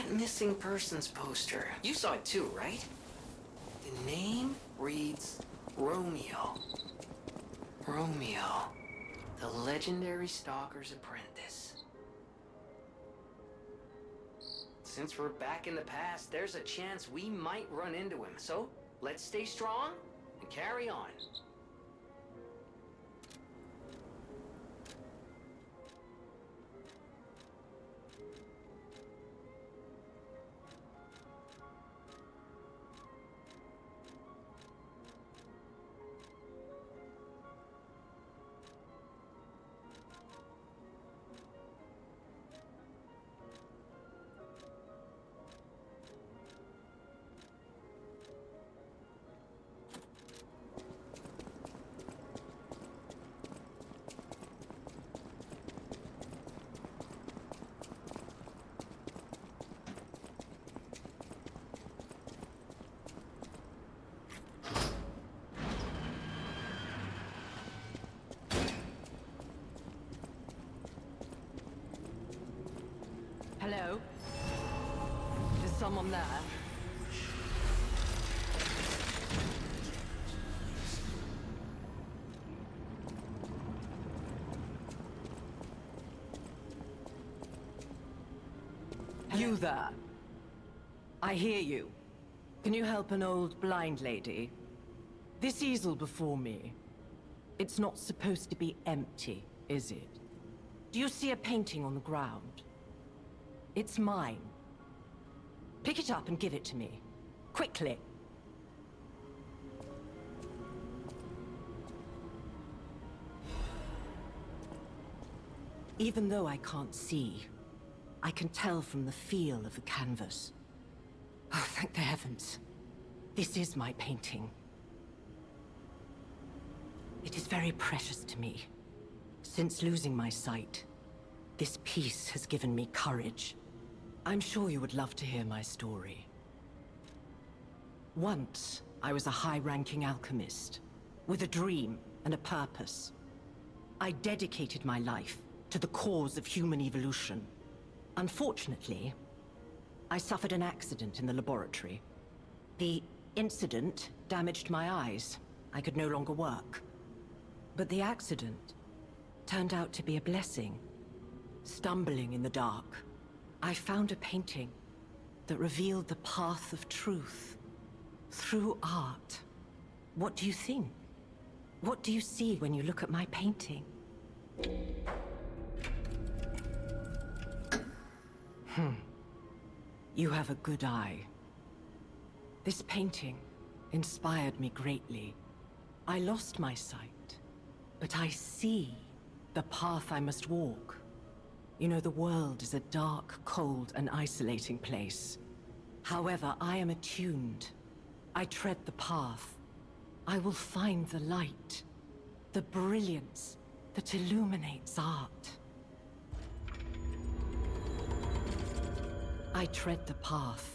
That missing persons poster. You saw it too, right? The name reads Romeo. Romeo, the legendary stalker's apprentice. Since we're back in the past, there's a chance we might run into him. So, let's stay strong and carry on. Hello? Is someone there? You there? I hear you. Can you help an old blind lady? This easel before me, it's not supposed to be empty, is it? Do you see a painting on the ground? It's mine. Pick it up and give it to me. Quickly. Even though I can't see, I can tell from the feel of the canvas. Oh, thank the heavens. This is my painting. It is very precious to me. Since losing my sight, this piece has given me courage. I'm sure you would love to hear my story. Once, I was a high-ranking alchemist, with a dream and a purpose. I dedicated my life to the cause of human evolution. Unfortunately, I suffered an accident in the laboratory. The incident damaged my eyes. I could no longer work. But the accident turned out to be a blessing. Stumbling in the dark, I found a painting that revealed the path of truth through art. What do you think? What do you see when you look at my painting? You have a good eye. This painting inspired me greatly. I lost my sight, but I see the path I must walk. You know, the world is a dark, cold, and isolating place. However, I am attuned. I tread the path. I will find the light, the brilliance that illuminates art. I tread the path.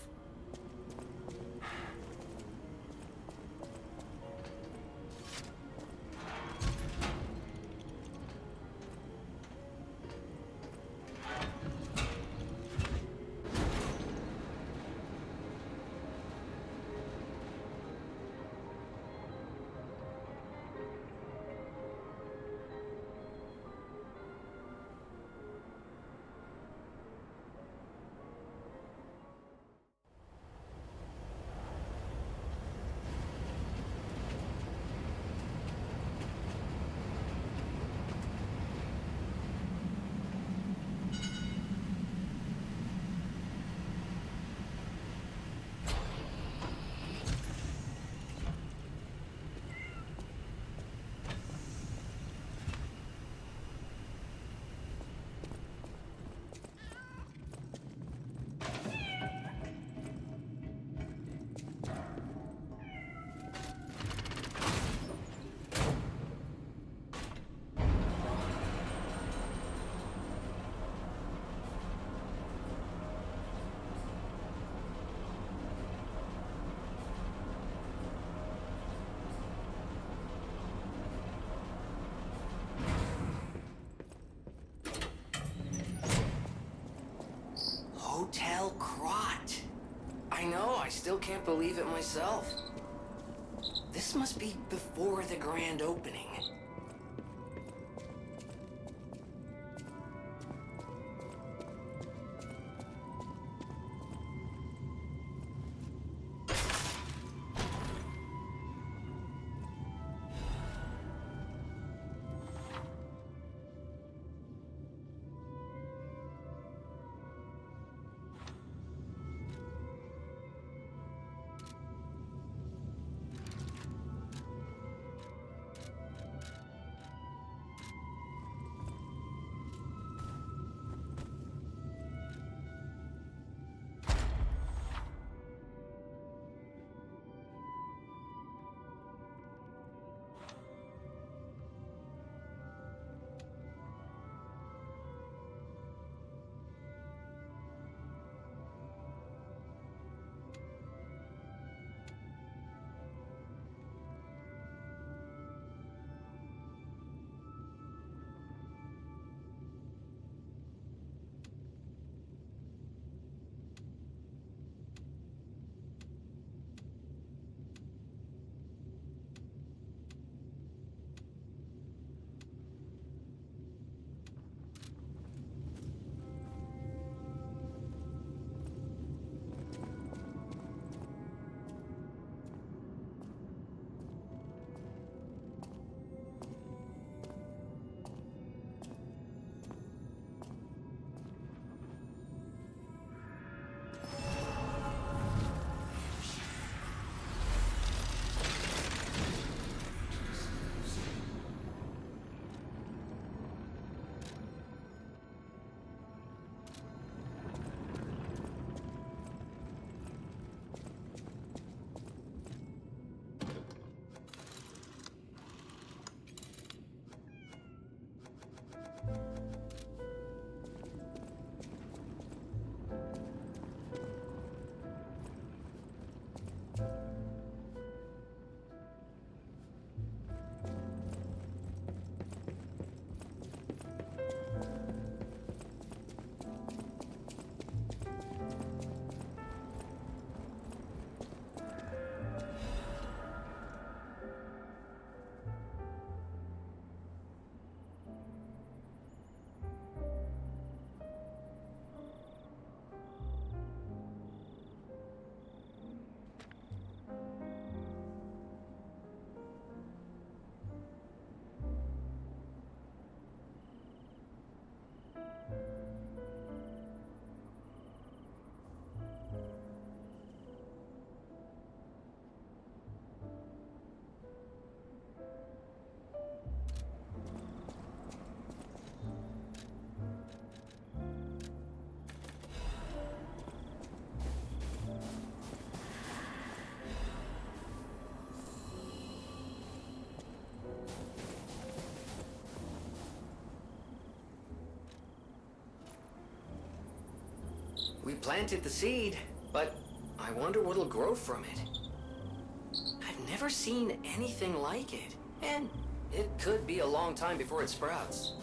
Hotel Krat. I know, I still can't believe it myself. This must be before the grand opening. We planted the seed, but I wonder what'll grow from it. I've never seen anything like it, and it could be a long time before it sprouts.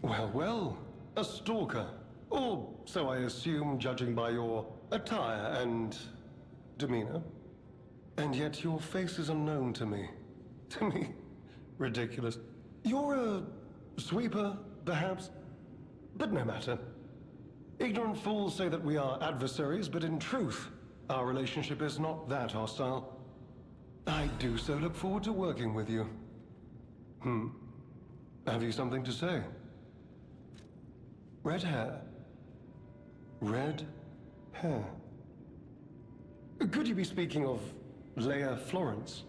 Well, well, a stalker. Or so I assume, judging by your attire and demeanor. And yet your face is unknown to me. To me? Ridiculous. You're a sweeper, perhaps? But no matter. Ignorant fools say that we are adversaries, but in truth, our relationship is not that hostile. I do so look forward to working with you. Have you something to say? Red hair. Red hair. Could you be speaking of Leia Florence?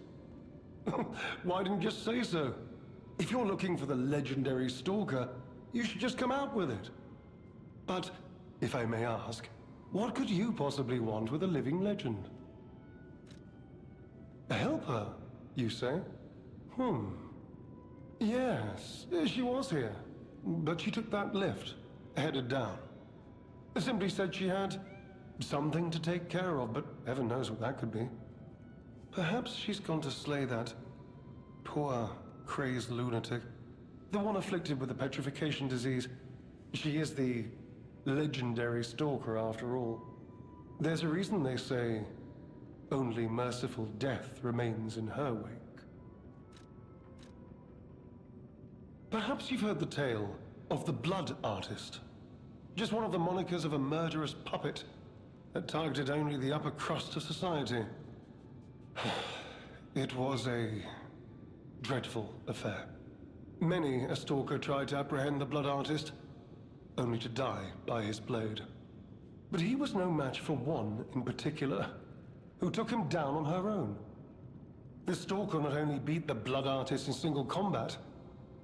Why didn't you just say so? If you're looking for the legendary stalker, you should just come out with it. But, if I may ask, what could you possibly want with a living legend? Help her, you say? Yes, she was here. But she took that lift, headed down. Simply said she had something to take care of, but heaven knows what that could be. Perhaps she's gone to slay that poor, crazed lunatic. The one afflicted with the petrification disease. She is the legendary stalker, after all. There's a reason they say only merciful death remains in her wake. Perhaps you've heard the tale of the Blood Artist. Just one of the monikers of a murderous puppet that targeted only the upper crust of society. It was a dreadful affair. Many a stalker tried to apprehend the Blood Artist, only to die by his blade. But he was no match for one in particular, who took him down on her own. The stalker not only beat the Blood Artist in single combat,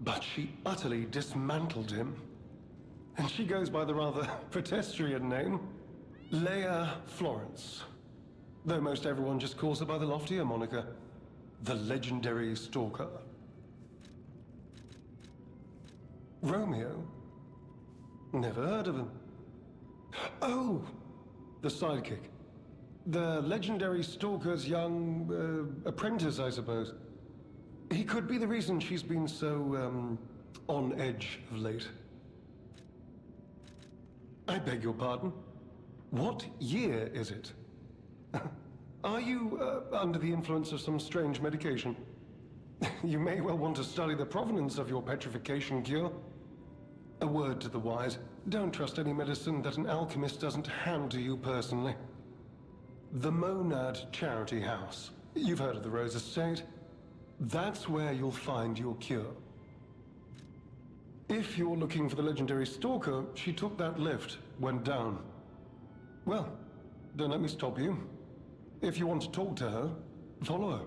but she utterly dismantled him. And she goes by the rather pedestrian name, Leia Florence. Though most everyone just calls her by the loftier moniker, the legendary stalker. Romeo? Never heard of him. Oh, the sidekick. The legendary stalker's young, apprentice, I suppose. He could be the reason she's been so, on edge of late. I beg your pardon? What year is it? Are you, under the influence of some strange medication? You may well want to study the provenance of your petrification cure. A word to the wise, don't trust any medicine that an alchemist doesn't hand to you personally. The Monad Charity House. You've heard of the Rose Estate? That's where you'll find your cure. If you're looking for the legendary stalker, she took that lift, went down. Well, don't let me stop you. If you want to talk to her, follow her.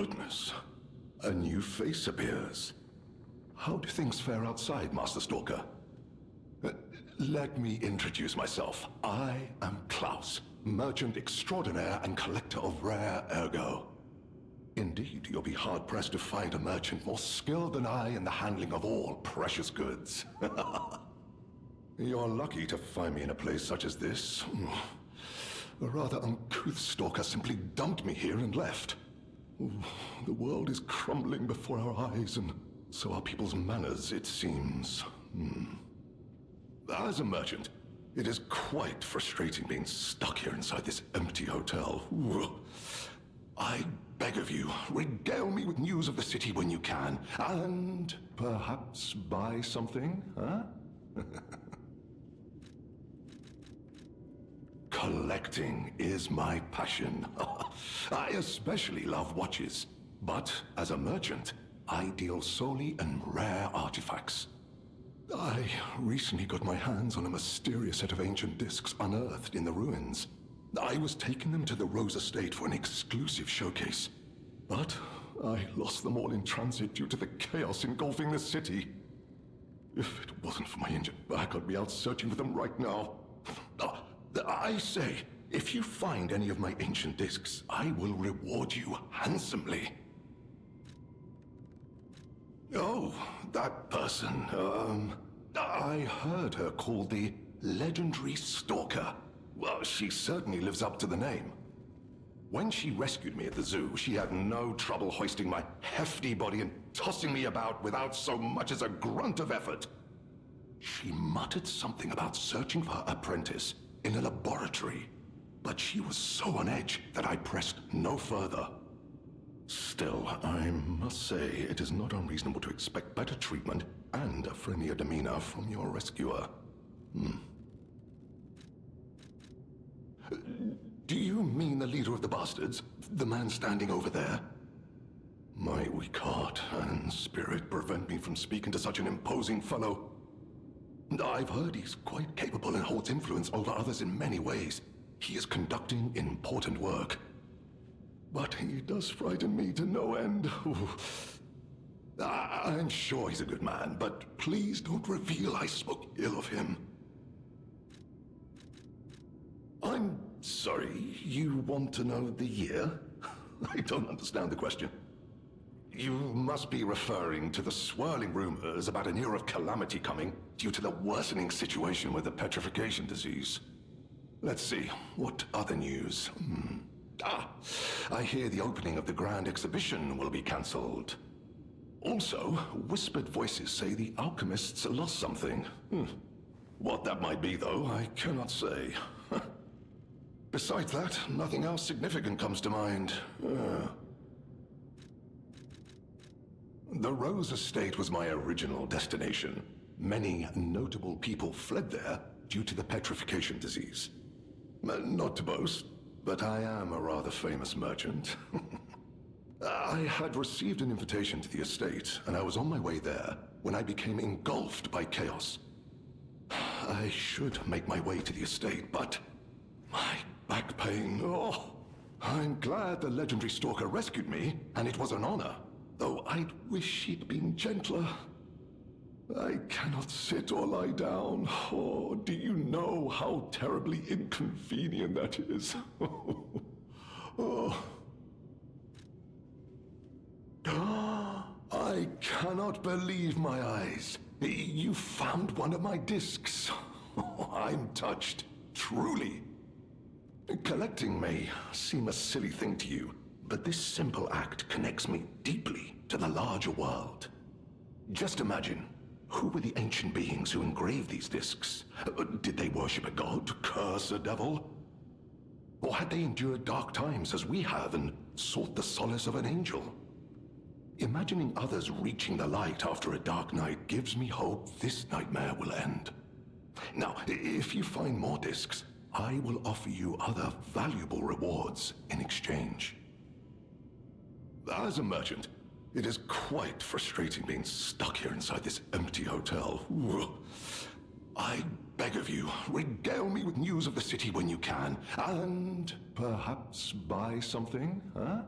goodness. A new face appears. How do things fare outside, Master Stalker? Let me introduce myself. I am Klaus, merchant extraordinaire and collector of rare ergo. Indeed, you'll be hard-pressed to find a merchant more skilled than I in the handling of all precious goods. You're lucky to find me in a place such as this. A rather uncouth stalker simply dumped me here and left. The world is crumbling before our eyes, and so are people's manners, it seems. As a merchant, it is quite frustrating being stuck here inside this empty hotel. I beg of you, regale me with news of the city when you can, and perhaps buy something, huh? Collecting is my passion. I especially love watches, but as a merchant, I deal solely in rare artifacts. I recently got my hands on a mysterious set of ancient discs unearthed in the ruins. I was taking them to the Rose Estate for an exclusive showcase, but I lost them all in transit due to the chaos engulfing the city. If it wasn't for my injured back, I'd be out searching for them right now. I say, if you find any of my ancient discs, I will reward you handsomely. Oh, that person, I heard her called the legendary Stalker. Well, she certainly lives up to the name. When she rescued me at the zoo, she had no trouble hoisting my hefty body and tossing me about without so much as a grunt of effort. She muttered something about searching for her apprentice in a laboratory, but she was so on edge that I pressed no further. Still, I must say it is not unreasonable to expect better treatment and a friendlier demeanor from your rescuer. Do you mean the leader of the bastards? The man standing over there? My weak heart and spirit prevent me from speaking to such an imposing fellow. I've heard he's quite capable and holds influence over others in many ways. He is conducting important work. But he does frighten me to no end. I'm sure he's a good man, but please don't reveal I spoke ill of him. I'm sorry, you want to know the year? I don't understand the question. You must be referring to the swirling rumors about an era of calamity coming due to the worsening situation with the petrification disease. Let's see, what other news? I hear the opening of the Grand Exhibition will be cancelled. Also, whispered voices say the alchemists lost something. What that might be, though, I cannot say. Besides that, nothing else significant comes to mind. The Rose Estate was my original destination. Many notable people fled there due to the petrification disease. Not to boast, but I am a rather famous merchant. I had received an invitation to the estate, and I was on my way there when I became engulfed by chaos. I should make my way to the estate, but my back pain, I'm glad the legendary stalker rescued me, and it was an honor. Though I'd wish he'd been gentler. I cannot sit or lie down. Oh, do you know how terribly inconvenient that is? I cannot believe my eyes. You found one of my discs. I'm touched, truly. Collecting may seem a silly thing to you, but this simple act connects me deeply to the larger world. Just imagine, who were the ancient beings who engraved these discs? Did they worship a god, curse a devil? Or had they endured dark times as we have and sought the solace of an angel? Imagining others reaching the light after a dark night gives me hope this nightmare will end. Now, if you find more discs, I will offer you other valuable rewards in exchange. As a merchant, it is quite frustrating being stuck here inside this empty hotel. I beg of you, regale me with news of the city when you can, and perhaps buy something, huh?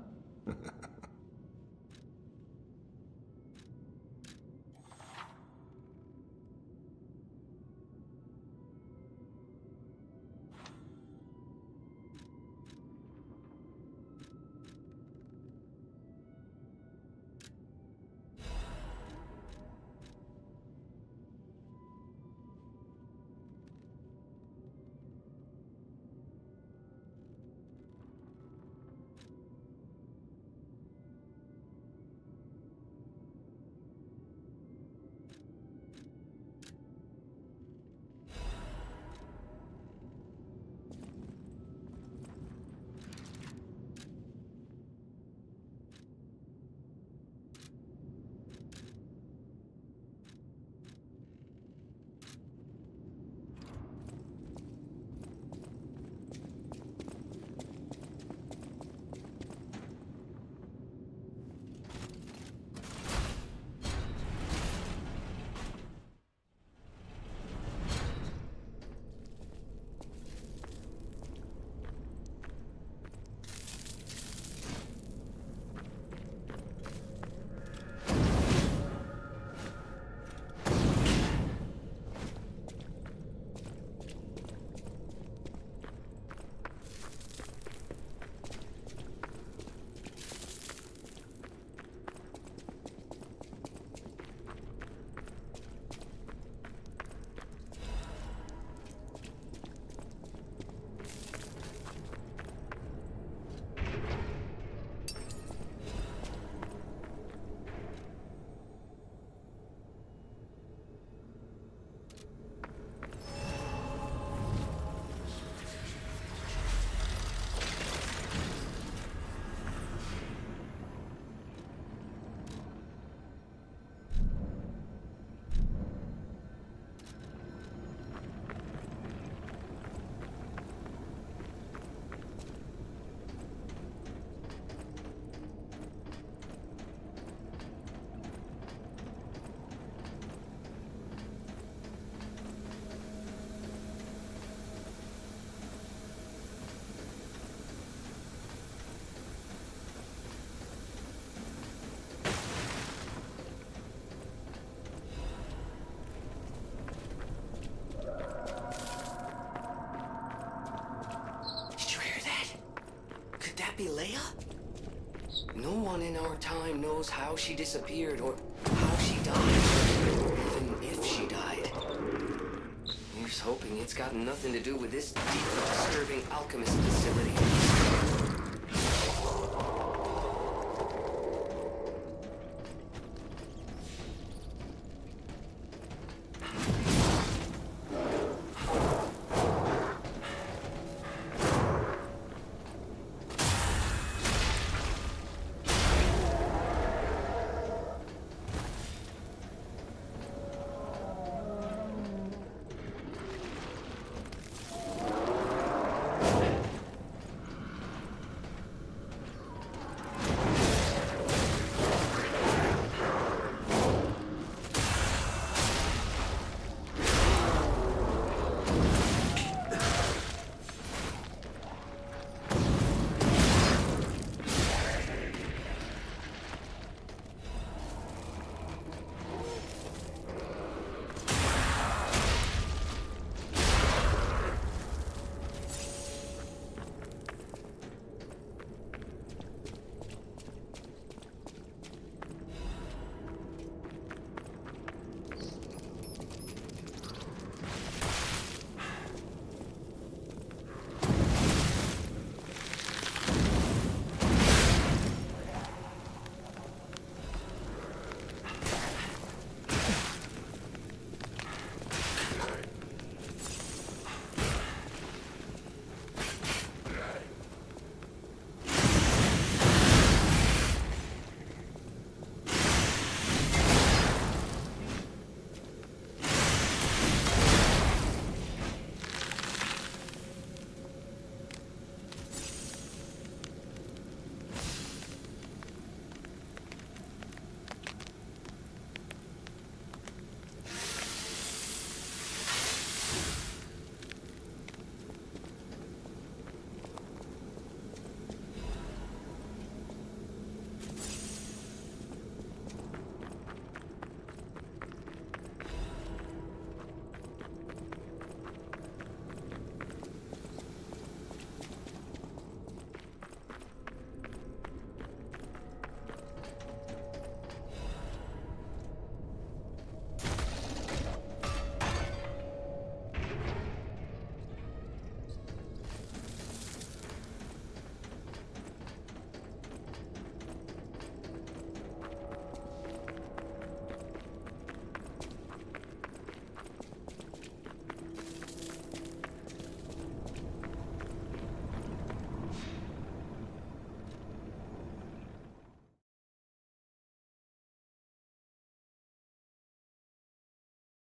unhappy Leia? No one in our time knows how she disappeared or how she died, even if she died. Here's hoping it's got nothing to do with this deeply disturbing alchemist facility.